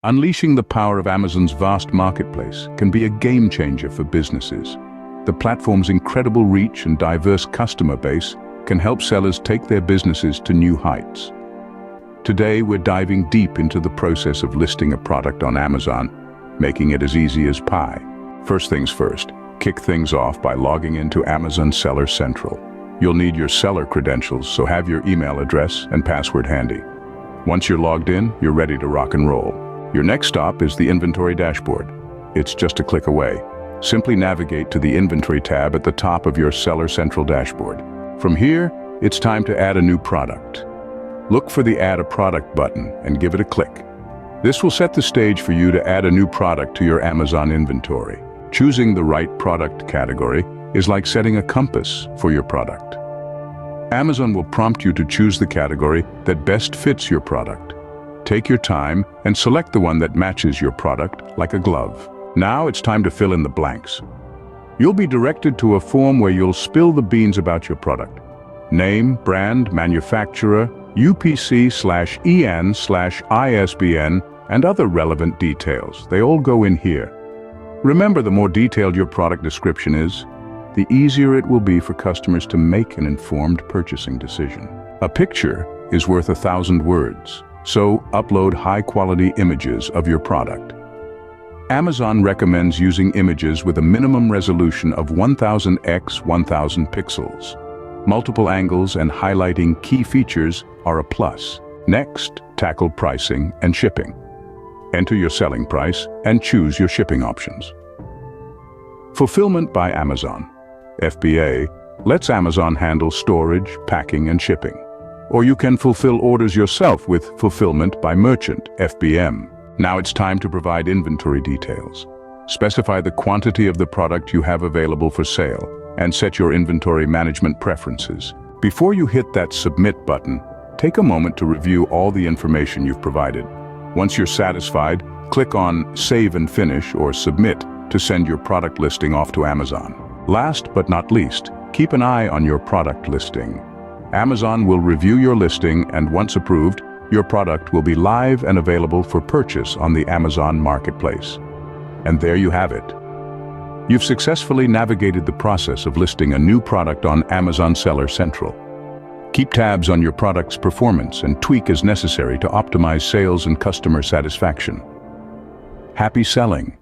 Unleashing the power of Amazon's vast marketplace can be a game changer for businesses. The platform's incredible reach and diverse customer base can help sellers take their businesses to new heights. Today, we're diving deep into the process of listing a product on Amazon, making it as easy as pie. First things first, kick things off by logging into Amazon Seller Central. You'll need your seller credentials, so have your email address and password handy. Once you're logged in, you're ready to rock and roll. Your next stop is the inventory dashboard. It's just a click away. Simply navigate to the inventory tab at the top of your Seller Central dashboard. From here, it's time to add a new product. Look for the Add a Product button and give it a click. This will set the stage for you to add a new product to your Amazon inventory. Choosing the right product category is like setting a compass for your product. Amazon will prompt you to choose the category that best fits your product. Take your time and select the one that matches your product like a glove. Now it's time to fill in the blanks. You'll be directed to a form where you'll spill the beans about your product. Name, brand, manufacturer, UPC/EN/ISBN, and other relevant details. They all go in here. Remember, the more detailed your product description is, the easier it will be for customers to make an informed purchasing decision. A picture is worth 1,000 words, so upload high-quality images of your product. Amazon recommends using images with a minimum resolution of 1000 x 1000 pixels. Multiple angles and highlighting key features are a plus. Next, tackle pricing and shipping. Enter your selling price and choose your shipping options. Fulfillment by Amazon, FBA, lets Amazon handle storage, packing, and shipping. Or you can fulfill orders yourself with Fulfillment by Merchant, FBM. Now it's time to provide inventory details. Specify the quantity of the product you have available for sale and set your inventory management preferences. Before you hit that Submit button, take a moment to review all the information you've provided. Once you're satisfied, click on Save and Finish or Submit to send your product listing off to Amazon. Last but not least, keep an eye on your product listing. Amazon will review your listing, and once approved, your product will be live and available for purchase on the Amazon Marketplace. And there you have it. You've successfully navigated the process of listing a new product on Amazon Seller Central. Keep tabs on your product's performance and tweak as necessary to optimize sales and customer satisfaction. Happy selling!